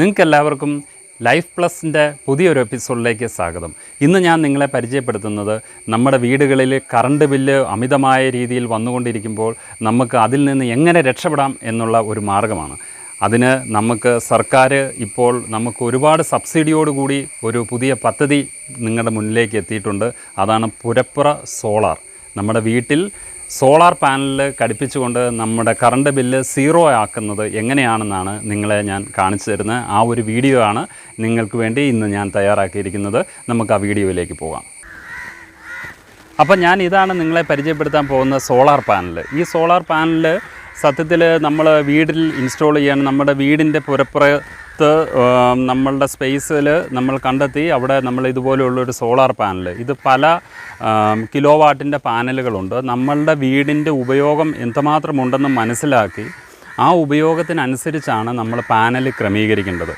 നിങ്ങൾക്കെല്ലാവർക്കും ലൈഫ് പ്ലസിൻ്റെ പുതിയൊരു എപ്പിസോഡിലേക്ക് സ്വാഗതം. ഇന്ന് ഞാൻ നിങ്ങളെ പരിചയപ്പെടുത്തുന്നത് നമ്മുടെ വീടുകളിൽ കറണ്ട് ബില്ല് അമിതമായ രീതിയിൽ വന്നുകൊണ്ടിരിക്കുമ്പോൾ നമുക്ക് അതിൽ നിന്ന് എങ്ങനെ രക്ഷപ്പെടാം എന്നുള്ള ഒരു മാർഗ്ഗമാണ്. അതിന് നമുക്ക് സർക്കാർ ഇപ്പോൾ നമുക്ക് ഒരുപാട് സബ്സിഡിയോടുകൂടി ഒരു പുതിയ പദ്ധതി നിങ്ങളുടെ മുന്നിലേക്ക് എത്തിയിട്ടുണ്ട്. അതാണ് പുരപ്പുറ സോളാർ. നമ്മുടെ വീട്ടിൽ സോളാർ പാനൽ ഘടിപ്പിച്ചുകൊണ്ട് നമ്മുടെ കറണ്ട് ബില്ല് സീറോ ആക്കുന്നത് എങ്ങനെയാണെന്നാണ് നിങ്ങളെ ഞാൻ കാണിച്ചു തരുന്നത്. ആ ഒരു വീഡിയോ ആണ് നിങ്ങൾക്ക് വേണ്ടി ഇന്ന് ഞാൻ തയ്യാറാക്കിയിരിക്കുന്നത്. നമുക്ക് ആ വീഡിയോയിലേക്ക് പോകാം. അപ്പം ഞാൻ ഇതാണ് നിങ്ങളെ പരിചയപ്പെടുത്താൻ പോകുന്ന സോളാർ പാനൽ. ഈ സോളാർ പാനൽ സത്യത്തിൽ നമ്മൾ വീട്ടിൽ ഇൻസ്റ്റാൾ ചെയ്യാൻ നമ്മുടെ വീടിൻ്റെ പുരപ്പുറത്ത് നമ്മളുടെ സ്പേസിൽ നമ്മൾ കണ്ടെത്തി അവിടെ നമ്മൾ ഇതുപോലെയുള്ളൊരു സോളാർ പാനൽ, ഇത് പല കിലോ വാട്ടിൻ്റെ പാനലുകളുണ്ട്. നമ്മളുടെ വീടിൻ്റെ ഉപയോഗം എന്തുമാത്രമുണ്ടെന്ന് മനസ്സിലാക്കി ആ ഉപയോഗത്തിനനുസരിച്ചാണ് നമ്മൾ പാനൽ ക്രമീകരിക്കേണ്ടത്.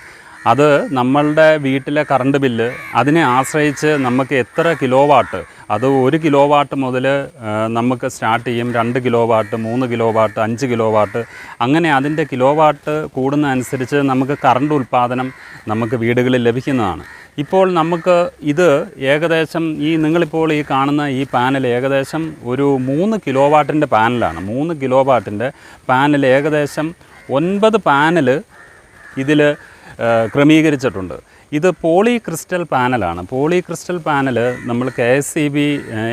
അത് നമ്മളുടെ വീട്ടിലെ കറണ്ട് ബില്ല് അതിനെ ആശ്രയിച്ച് നമുക്ക് എത്ര കിലോ വാട്ട്, അത് 1 കിലോ വാട്ട് മുതൽ നമുക്ക് സ്റ്റാർട്ട് ചെയ്യും. 2 kilo watt, 3 kilo watt, 5 kilo watt, അങ്ങനെ അതിൻ്റെ കിലോ വാട്ട് കൂടുന്നതനുസരിച്ച് നമുക്ക് കറണ്ട് ഉൽപ്പാദനം നമുക്ക് വീടുകളിൽ ലഭിക്കുന്നതാണ്. ഇപ്പോൾ നമുക്ക് ഇത് ഏകദേശം നിങ്ങളിപ്പോൾ ഈ കാണുന്ന ഈ പാനൽ ഏകദേശം ഒരു 3 കിലോ വാട്ടിൻ്റെ പാനലാണ്. 3 കിലോ വാട്ടിൻ്റെ പാനൽ ഏകദേശം 9 പാനൽ ഇതിൽ ക്രമീകരിച്ചിട്ടുണ്ട്. ഇത് പോളി ക്രിസ്റ്റൽ പാനലാണ്. പോളി ക്രിസ്റ്റൽ പാനൽ നമ്മൾ KSEB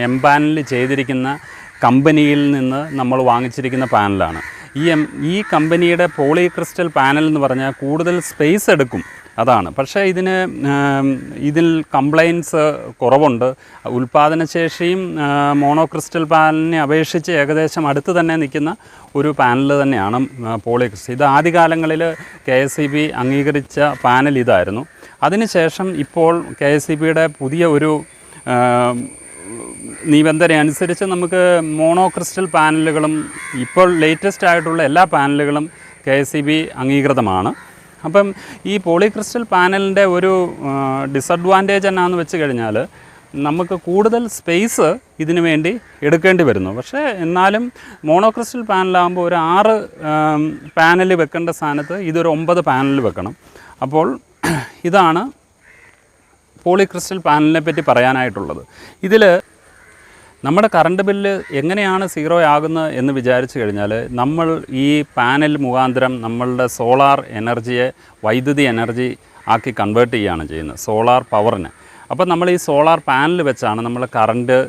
എംപാനൽ ചെയ്തിരിക്കുന്ന കമ്പനിയിൽ നിന്ന് നമ്മൾ വാങ്ങിച്ചിരിക്കുന്ന പാനലാണ്. ഈ കമ്പനിയുടെ പോളി ക്രിസ്റ്റൽ പാനൽ എന്ന് പറഞ്ഞാൽ കൂടുതൽ സ്പേസ് എടുക്കും, അതാണ്. പക്ഷേ ഇതിൽ കംപ്ലൈൻസ് കുറവുണ്ട്. ഉൽപ്പാദനശേഷിയും മോണോ ക്രിസ്റ്റൽ പാനലിനെ അപേക്ഷിച്ച് ഏകദേശം അടുത്ത് തന്നെ നിൽക്കുന്ന ഒരു പാനൽ തന്നെയാണ് പോളി ക്രിസ്റ്റൽ. ഇത് ആദ്യകാലങ്ങളിൽ KSEB അംഗീകരിച്ച പാനൽ ഇതായിരുന്നു. അതിനുശേഷം ഇപ്പോൾ KSEBയുടെ പുതിയ ഒരു നിബന്ധന അനുസരിച്ച് നമുക്ക് മോണോ ക്രിസ്റ്റൽ പാനലുകളും ഇപ്പോൾ ലേറ്റസ്റ്റ് ആയിട്ടുള്ള എല്ലാ പാനലുകളും KSEB അംഗീകൃതമാണ്. അപ്പം ഈ പോളി ക്രിസ്റ്റൽ പാനലിൻ്റെ ഒരു ഡിസഡ്വാൻറ്റേജ് എന്നാന്ന് വെച്ച് കഴിഞ്ഞാൽ നമുക്ക് കൂടുതൽ സ്പേസ് ഇതിനു വേണ്ടി എടുക്കേണ്ടി വരുന്നു. പക്ഷേ എന്നാലും മോണോ ക്രിസ്റ്റൽ പാനലാകുമ്പോൾ ഒരു 6 പാനൽ വെക്കേണ്ട സ്ഥാനത്ത് ഇതൊരു 9 പാനൽ വെക്കണം. അപ്പോൾ ഇതാണ് പോളി ക്രിസ്റ്റൽ പാനലിനെ പറ്റി പറയാനായിട്ടുള്ളത്. ഇതിൽ നമ്മുടെ കറണ്ട് ബില്ല് എങ്ങനെയാണ് സീറോ ആകുന്നത് എന്ന് വിചാരിച്ചു കഴിഞ്ഞാൽ നമ്മൾ ഈ പാനൽ മുഖാന്തരം നമ്മളുടെ സോളാർ എനർജിയെ വൈദ്യുതി എനർജി ആക്കി കൺവേർട്ട് ചെയ്യുകയാണ് ചെയ്യുന്നത്, സോളാർ പവറിന്. അപ്പോൾ നമ്മൾ ഈ സോളാർ പാനൽ വെച്ചാണ് നമ്മൾ കറണ്ട്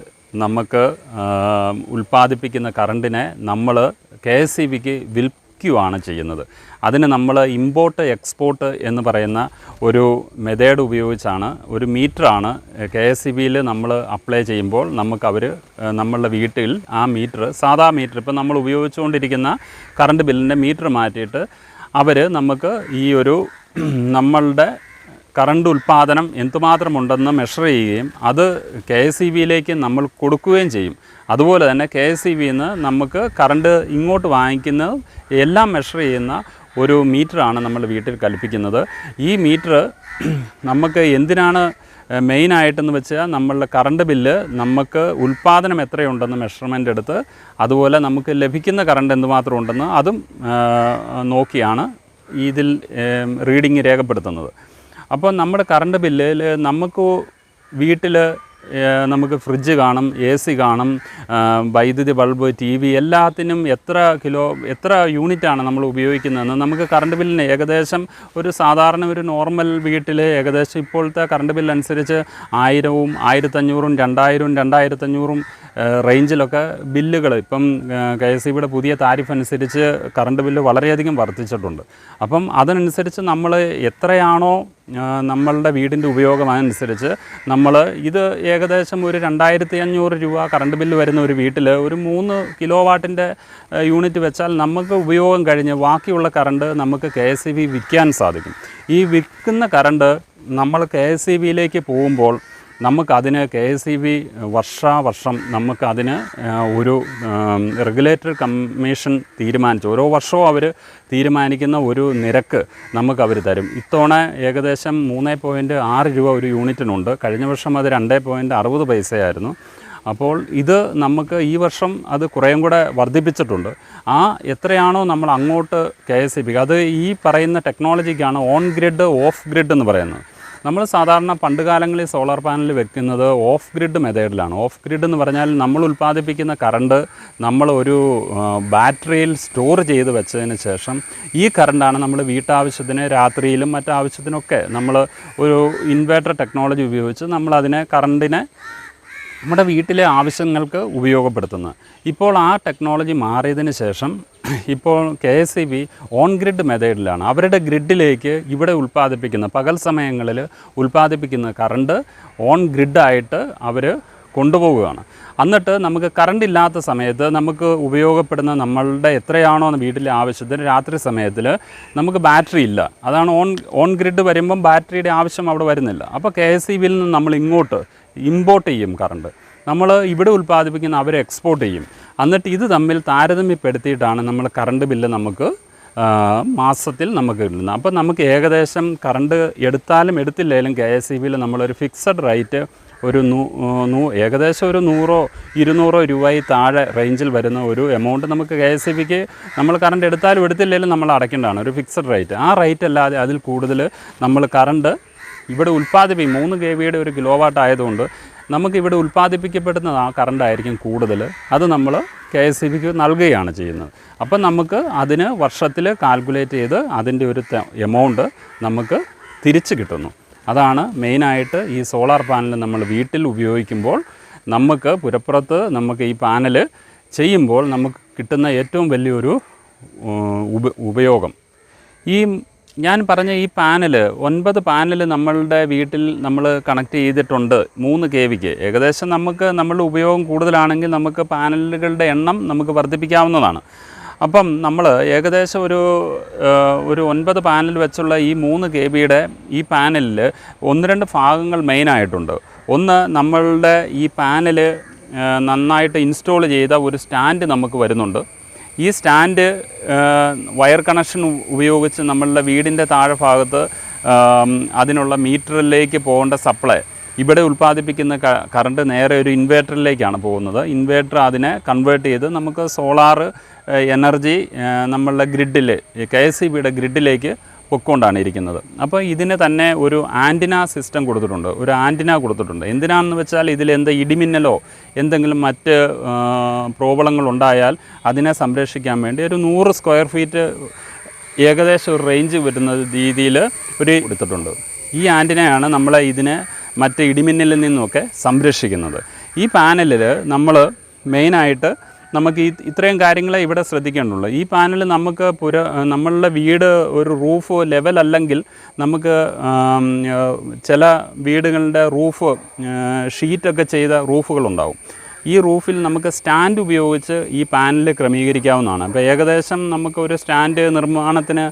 നമുക്ക് ഉൽപ്പാദിപ്പിക്കുന്ന കറണ്ടിനെ നമ്മൾ KSEBക്ക് വിൽക്കുകയാണ് ചെയ്യുന്നത്. അതിന് നമ്മൾ ഇമ്പോർട്ട് എക്സ്പോർട്ട് എന്ന് പറയുന്ന ഒരു മെത്തേഡ് ഉപയോഗിച്ചാണ്, ഒരു മീറ്ററാണ് KSEBയിൽ നമ്മൾ അപ്ലൈ ചെയ്യുമ്പോൾ നമുക്ക് നമ്മളുടെ വീട്ടിൽ ആ മീറ്റർ, സാധാ മീറ്റർ, ഇപ്പം നമ്മൾ ഉപയോഗിച്ചുകൊണ്ടിരിക്കുന്ന കറണ്ട് ബില്ലിൻ്റെ മീറ്റർ മാറ്റിയിട്ട് നമുക്ക് ഈ ഒരു നമ്മളുടെ കറണ്ട് ഉൽപ്പാദനം എന്തുമാത്രമുണ്ടെന്ന് മെഷർ ചെയ്യുകയും അത് KSEBയിലേക്ക് നമ്മൾ കൊടുക്കുകയും ചെയ്യും. അതുപോലെ തന്നെ KSEBയിൽ നിന്ന് നമുക്ക് കറണ്ട് ഇങ്ങോട്ട് വാങ്ങിക്കുന്നത് എല്ലാം മെഷർ ചെയ്യുന്ന ഒരു മീറ്ററാണ് നമ്മൾ വീട്ടിൽ കൽപ്പിക്കുന്നത്. ഈ മീറ്റർ നമുക്ക് എന്തിനാണ് മെയിനായിട്ടെന്ന് വെച്ചാൽ നമ്മളുടെ കറണ്ട് ബില്ല് നമുക്ക് ഉൽപ്പാദനം എത്രയുണ്ടെന്ന് മെഷർമെൻ്റ് എടുത്ത് അതുപോലെ നമുക്ക് ലഭിക്കുന്ന കറണ്ട് എന്തുമാത്രം ഉണ്ടെന്ന് അതും നോക്കിയാണ് ഇതിൽ റീഡിങ് രേഖപ്പെടുത്തുന്നത്. അപ്പോൾ നമ്മുടെ കറണ്ട് ബില്ലിൽ നമുക്ക് വീട്ടിൽ നമുക്ക് ഫ്രിഡ്ജ് കാണും, AC കാണും, വൈദ്യുതി ബൾബ്, TV എല്ലാത്തിനും എത്ര യൂണിറ്റാണ് നമ്മൾ ഉപയോഗിക്കുന്നതെന്ന് നമുക്ക് കറണ്ട് ബില്ലിന് ഏകദേശം ഒരു സാധാരണ ഒരു നോർമൽ വീട്ടിൽ ഏകദേശം ഇപ്പോഴത്തെ കറണ്ട് ബില്ലനുസരിച്ച് 1000ഉം 1500ഉം 2000ഉം 2500ഉം റേഞ്ചിലൊക്കെ ബില്ലുകൾ ഇപ്പം KSEBയുടെ പുതിയ താരിഫ് അനുസരിച്ച് കറണ്ട് ബില്ല് വളരെയധികം വർദ്ധിച്ചിട്ടുണ്ട്. അപ്പം അതനുസരിച്ച് നമ്മൾ എത്രയാണോ നമ്മളുടെ വീടിൻ്റെ ഉപയോഗം അനുസരിച്ച് നമ്മൾ ഇത് ഏകദേശം ഒരു 2500 രൂപ കറണ്ട് ബില്ല് വരുന്ന ഒരു വീട്ടിൽ ഒരു 3 കിലോ വാട്ടിൻ്റെ യൂണിറ്റ് വെച്ചാൽ നമുക്ക് ഉപയോഗം കഴിഞ്ഞ് ബാക്കിയുള്ള കറണ്ട് നമുക്ക് KSEB വിൽക്കാൻ സാധിക്കും. ഈ വിൽക്കുന്ന കറണ്ട് നമ്മൾ KSEBയിലേക്ക് പോകുമ്പോൾ നമുക്കതിന് KSEB വർഷാവർഷം നമുക്കതിന് ഒരു റെഗുലേറ്ററി കമ്മീഷൻ തീരുമാനിച്ചു, ഓരോ വർഷവും അവർ തീരുമാനിക്കുന്ന ഒരു നിരക്ക് നമുക്കവർ തരും. ഇത്തവണ ഏകദേശം 3.6 രൂപ ഒരു യൂണിറ്റിനുണ്ട്. കഴിഞ്ഞ വർഷം അത് 2.60 പൈസയായിരുന്നു. അപ്പോൾ ഇത് നമുക്ക് ഈ വർഷം അത് കുറേയും കൂടെ വർദ്ധിപ്പിച്ചിട്ടുണ്ട്. എത്രയാണോ നമ്മൾ അങ്ങോട്ട് KSEB അത് ഈ പറയുന്ന ടെക്നോളജിക്കാണ് ഓൺ ഗ്രിഡ് ഓഫ് ഗ്രിഡ് എന്ന് പറയുന്നത്. നമ്മൾ സാധാരണ പണ്ട് കാലങ്ങളിൽ സോളാർ പാനൽ വെക്കുന്നത് ഓഫ് ഗ്രിഡ് മെത്തേഡിലാണ്. ഓഫ് ഗ്രിഡ് എന്ന് പറഞ്ഞാൽ നമ്മൾ ഉൽപ്പാദിപ്പിക്കുന്ന കറണ്ട് നമ്മൾ ഒരു ബാറ്ററിയിൽ സ്റ്റോർ ചെയ്ത് വെച്ചതിന് ശേഷം ഈ കറണ്ടാണ് നമ്മൾ വീട്ടാവശ്യത്തിന് രാത്രിയിലും മറ്റാവശ്യത്തിനൊക്കെ നമ്മൾ ഒരു ഇൻവേർട്ടർ ടെക്നോളജി ഉപയോഗിച്ച് നമ്മളതിനെ കറണ്ടിനെ നമ്മുടെ വീട്ടിലെ ആവശ്യങ്ങൾക്ക് ഉപയോഗപ്പെടുത്തുന്നത്. ഇപ്പോൾ ആ ടെക്നോളജി മാറിയതിന് ശേഷം ഇപ്പോൾ KSEB ഓൺ ഗ്രിഡ് മെത്തേഡിലാണ്. അവരുടെ ഗ്രിഡിലേക്ക് ഇവിടെ ഉൽപ്പാദിപ്പിക്കുന്ന പകൽ സമയങ്ങളിൽ ഉൽപ്പാദിപ്പിക്കുന്ന കറണ്ട് ഓൺ ഗ്രിഡായിട്ട് അവർ കൊണ്ടുപോവുകയാണ്. എന്നിട്ട് നമുക്ക് കറണ്ട് ഇല്ലാത്ത സമയത്ത് നമുക്ക് ഉപയോഗപ്പെടുന്ന നമ്മളുടെ എത്രയാണോ വീട്ടിലെ ആവശ്യത്തിന് രാത്രി സമയത്തിൽ നമുക്ക് ബാറ്ററി ഇല്ല. അതാണ് ഓൺ ഗ്രിഡ് വരുമ്പം ബാറ്ററിയുടെ ആവശ്യം അവിടെ വരുന്നില്ല. അപ്പോൾ KSEBയിൽ നിന്ന് നമ്മൾ ഇങ്ങോട്ട് ഇമ്പോർട്ട് ചെയ്യും കറണ്ട്. നമ്മൾ ഇവിടെ ഉൽപ്പാദിപ്പിക്കുന്ന അവർ എക്സ്പോർട്ട് ചെയ്യും. എന്നിട്ട് ഇത് തമ്മിൽ താരതമ്യപ്പെടുത്തിയിട്ടാണ് നമ്മൾ കറണ്ട് ബില്ല് നമുക്ക് മാസത്തിൽ നമുക്ക് കിട്ടുന്നത്. അപ്പോൾ നമുക്ക് ഏകദേശം കറണ്ട് എടുത്താലും എടുത്തില്ലെങ്കിലും KSEBയിൽ നമ്മളൊരു ഫിക്സഡ് റേറ്റ് ഒരു ഏകദേശം ഒരു 100-200 രൂപയിൽ താഴെ റേഞ്ചിൽ വരുന്ന ഒരു എമൗണ്ട് നമുക്ക് KSEBക്ക് നമ്മൾ കറണ്ട് എടുത്താലും എടുത്തില്ലെങ്കിലും നമ്മൾ അടയ്ക്കേണ്ടതാണ്. ഒരു ഫിക്സഡ് റേറ്റ്. ആ റേറ്റ് അല്ലാതെ അതിൽ കൂടുതൽ നമ്മൾ കറണ്ട് ഇവിടെ 3 kVയുടെ ഒരു കിലോവാട്ട് ആയതുകൊണ്ട് നമുക്കിവിടെ ഉൽപ്പാദിപ്പിക്കപ്പെടുന്ന ആ കറണ്ടായിരിക്കും കൂടുതൽ. അത് നമ്മൾ KSEBക്ക് നൽകുകയാണ് ചെയ്യുന്നത്. അപ്പം നമുക്ക് അതിന് വർഷത്തിൽ കാൽക്കുലേറ്റ് ചെയ്ത് അതിൻ്റെ ഒരു എമൗണ്ട് നമുക്ക് തിരിച്ച് കിട്ടുന്നു. അതാണ് മെയിനായിട്ട് ഈ സോളാർ പാനൽ നമ്മൾ വീട്ടിൽ ഉപയോഗിക്കുമ്പോൾ നമുക്ക് പുരപ്പുറത്ത് നമുക്ക് ഈ പാനൽ ചെയ്യുമ്പോൾ നമുക്ക് കിട്ടുന്ന ഏറ്റവും വലിയൊരു ഉപയോഗം. ഞാൻ പറഞ്ഞ ഈ പാനൽ 9 പാനൽ നമ്മളുടെ വീട്ടിൽ നമ്മൾ കണക്ട് ചെയ്തിട്ടുണ്ട് 3 kVക്ക്. ഏകദേശം നമുക്ക് നമ്മളുടെ ഉപയോഗം കൂടുതലാണെങ്കിൽ നമുക്ക് പാനലുകളുടെ എണ്ണം നമുക്ക് വർദ്ധിപ്പിക്കാവുന്നതാണ്. അപ്പം നമ്മൾ ഏകദേശം ഒരു 9 പാനൽ വെച്ചുള്ള ഈ 3 kVയുടെ ഈ പാനലിൽ 1-2 ഭാഗങ്ങൾ മെയിനായിട്ടുണ്ട്. ഒന്ന്, നമ്മളുടെ ഈ പാനൽ നന്നായിട്ട് ഇൻസ്റ്റോൾ ചെയ്ത ഒരു സ്റ്റാൻഡ് നമുക്ക് വരുന്നുണ്ട്. ഈ സ്റ്റാൻഡ് വയർ കണക്ഷൻ ഉപയോഗിച്ച് നമ്മളുടെ വീടിൻ്റെ താഴെ ഭാഗത്ത് അതിനുള്ള മീറ്ററിലേക്ക് പോകേണ്ട സപ്ലൈ ഇവിടെ ഉൽപ്പാദിപ്പിക്കുന്ന കറണ്ട് നേരെ ഒരു ഇൻവേർട്ടറിലേക്കാണ് പോകുന്നത്. ഇൻവേർട്ടർ അതിനെ കൺവേർട്ട് ചെയ്ത് നമുക്ക് സോളാർ എനർജി നമ്മളുടെ ഗ്രിഡിൽ KSEBയുടെ ഗ്രിഡിലേക്ക് പൊക്കൊണ്ടാണ് ഇരിക്കുന്നത്. അപ്പോൾ ഇതിന് തന്നെ ഒരു ആൻറ്റിന സിസ്റ്റം കൊടുത്തിട്ടുണ്ട്. ഒരു ആൻറ്റിന കൊടുത്തിട്ടുണ്ട്. എന്തിനാണെന്ന് വെച്ചാൽ ഇതിലെന്ത് ഇടിമിന്നലോ എന്തെങ്കിലും മറ്റ് പ്രോബ്ലങ്ങളുണ്ടായാൽ അതിനെ സംരക്ഷിക്കാൻ വേണ്ടി ഒരു 100 സ്ക്വയർ ഫീറ്റ് ഏകദേശം ഒരു റേഞ്ച് വരുന്ന രീതിയിൽ ഒരു കൊടുത്തിട്ടുണ്ട്. ഈ ആൻറ്റിനയാണ് നമ്മളെ ഇതിനെ മറ്റ് ഇടിമിന്നലിൽ നിന്നുമൊക്കെ സംരക്ഷിക്കുന്നത്. ഈ പാനലിൽ നമ്മൾ മെയിനായിട്ട് നമുക്ക് ഇത്രയും കാര്യങ്ങളെ ഇവിടെ ശ്രദ്ധിക്കേണ്ടുള്ളൂ. ഈ പാനൽ നമുക്ക് നമ്മളുടെ വീട് ഒരു റൂഫ് ലെവൽ അല്ലെങ്കിൽ നമുക്ക് ചില വീടുകളുടെ റൂഫ് ഷീറ്റൊക്കെ ചെയ്ത റൂഫുകളുണ്ടാവും. ഈ റൂഫിൽ നമുക്ക് സ്റ്റാൻഡ് ഉപയോഗിച്ച് ഈ പാനൽ ക്രമീകരിക്കാവുന്നതാണ്. അപ്പോൾ ഏകദേശം നമുക്ക് ഒരു സ്റ്റാൻഡ് നിർമ്മാണത്തിന്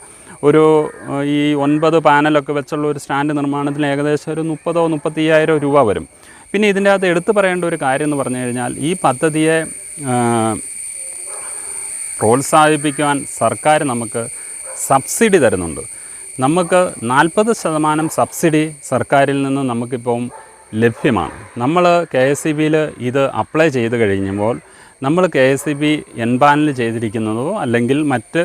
ഈ 9 പാനലൊക്കെ വെച്ചുള്ള ഒരു സ്റ്റാൻഡ് നിർമ്മാണത്തിന് ഏകദേശം ഒരു 30,000-35,000 രൂപ വരും. പിന്നെ ഇതിൻ്റെ അകത്ത് എടുത്തു പറയേണ്ട ഒരു കാര്യം എന്ന് പറഞ്ഞു കഴിഞ്ഞാൽ ഈ പദ്ധതിയെ പ്രോത്സാഹിപ്പിക്കുവാൻ സർക്കാർ നമുക്ക് സബ്സിഡി തരുന്നുണ്ട്. നമുക്ക് 40% സബ്സിഡി സർക്കാരിൽ നിന്ന് നമുക്കിപ്പം ലഭ്യമാണ്. നമ്മൾ KSEBയിൽ ഇത് അപ്ലൈ ചെയ്ത് കഴിയുമ്പോൾ നമ്മൾ KSEB എൻപാനൽ ചെയ്തിരിക്കുന്നതോ അല്ലെങ്കിൽ മറ്റ്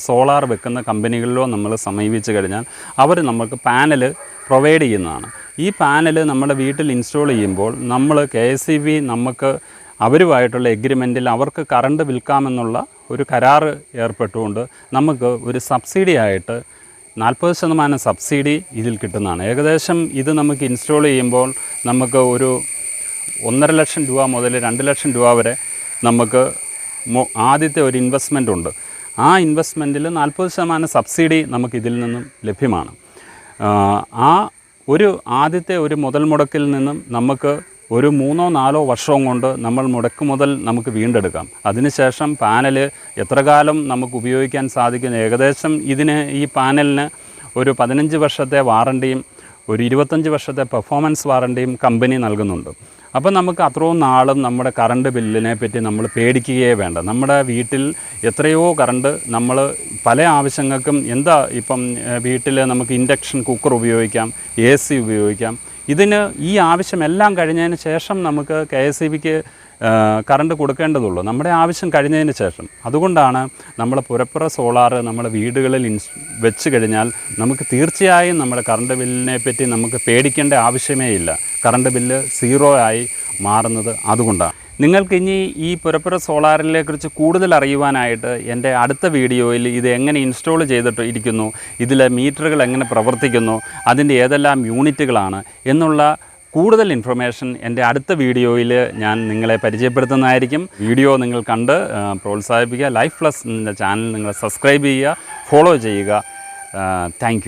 സോളാർ വെക്കുന്ന കമ്പനികളിലോ നമ്മൾ സമീപിച്ച് കഴിഞ്ഞാൽ അവർ നമുക്ക് പാനൽ പ്രൊവൈഡ് ചെയ്യുന്നതാണ്. ഈ പാനൽ നമ്മുടെ വീട്ടിൽ ഇൻസ്റ്റാൾ ചെയ്യുമ്പോൾ നമ്മൾ KSEB നമുക്ക് അവരുമായിട്ടുള്ള എഗ്രിമെൻറ്റിൽ അവർക്ക് കറണ്ട് വിൽക്കാമെന്നുള്ള ഒരു കരാറ് ഏർപ്പെട്ടുകൊണ്ട് നമുക്ക് ഒരു സബ്സിഡി ആയിട്ട് 40% സബ്സിഡി ഇതിൽ കിട്ടുന്നതാണ്. ഏകദേശം ഇത് നമുക്ക് ഇൻസ്റ്റാൾ ചെയ്യുമ്പോൾ നമുക്ക് ഒരു 1.5 ലക്ഷം രൂപ മുതൽ 2 ലക്ഷം രൂപ വരെ നമുക്ക് ആദ്യത്തെ ഒരു ഇൻവെസ്റ്റ്മെൻ്റ് ഉണ്ട്. ആ ഇൻവെസ്റ്റ്മെൻറ്റിൽ 40% സബ്സിഡി നമുക്കിതിൽ നിന്നും ലഭ്യമാണ്. ആദ്യത്തെ ഒരു മുതൽ മുടക്കിൽ നിന്നും നമുക്ക് ഒരു 3-4 വർഷവും കൊണ്ട് നമ്മൾ മുടക്ക് മുതൽ നമുക്ക് വീണ്ടെടുക്കാം. അതിനുശേഷം പാനൽ എത്ര കാലം നമുക്ക് ഉപയോഗിക്കാൻ സാധിക്കും? ഏകദേശം ഈ പാനലിന് ഒരു 15 വർഷത്തെ വാറണ്ടിയും ഒരു 25 വർഷത്തെ പെർഫോമൻസ് വാറണ്ടിയും കമ്പനി നൽകുന്നുണ്ട്. അപ്പോൾ നമുക്ക് അത്രയും നാളും നമ്മുടെ കറണ്ട് ബില്ലിനെ പറ്റി നമ്മൾ പേടിക്കുകയേ വേണ്ട. നമ്മുടെ വീട്ടിൽ എത്രയോ കറണ്ട് നമ്മൾ പല ആവശ്യങ്ങൾക്കും ഇപ്പം വീട്ടിൽ നമുക്ക് ഇൻഡക്ഷൻ കുക്കർ ഉപയോഗിക്കാം, AC ഉപയോഗിക്കാം. ഇതിന് ഈ ആവശ്യമെല്ലാം കഴിഞ്ഞതിന് ശേഷം നമുക്ക് KSEBിക്ക് കറണ്ട് കൊടുക്കേണ്ടതുള്ളൂ, നമ്മുടെ ആവശ്യം കഴിഞ്ഞതിന് ശേഷം. അതുകൊണ്ടാണ് നമ്മൾ പുരപ്പുറ സോളാർ നമ്മുടെ വീടുകളിൽ വെച്ച് കഴിഞ്ഞാൽ നമുക്ക് തീർച്ചയായും നമ്മുടെ കറണ്ട് ബില്ലിനെ പറ്റി നമുക്ക് പേടിക്കേണ്ട ആവശ്യമേ ഇല്ല. കറണ്ട് ബില്ല് 0 ആയി മാറുന്നത് അതുകൊണ്ടാണ്. നിങ്ങൾക്കിനി ഈ പുരപ്പുറ സോളാറിനെ കുറിച്ച് കൂടുതൽ അറിയുവാനായിട്ട് എൻ്റെ അടുത്ത വീഡിയോയിൽ ഇത് എങ്ങനെ ഇൻസ്റ്റാൾ ചെയ്തിട്ട് ഇരിക്കുന്നു, ഇതിലെ മീറ്ററുകൾ എങ്ങനെ പ്രവർത്തിക്കുന്നു, അതിൻ്റെ ഏതെല്ലാം യൂണിറ്റുകളാണ് എന്നുള്ള കൂടുതൽ ഇൻഫർമേഷൻ എൻ്റെ അടുത്ത വീഡിയോയിൽ ഞാൻ നിങ്ങളെ പരിചയപ്പെടുത്തുന്നതായിരിക്കും. വീഡിയോ നിങ്ങൾ കണ്ട് പ്രോത്സാഹിപ്പിക്കുക. ലൈഫ് പ്ലസ് എന്ന ചാനൽ നിങ്ങൾ സബ്സ്ക്രൈബ് ചെയ്യുക, ഫോളോ ചെയ്യുക. Thank you.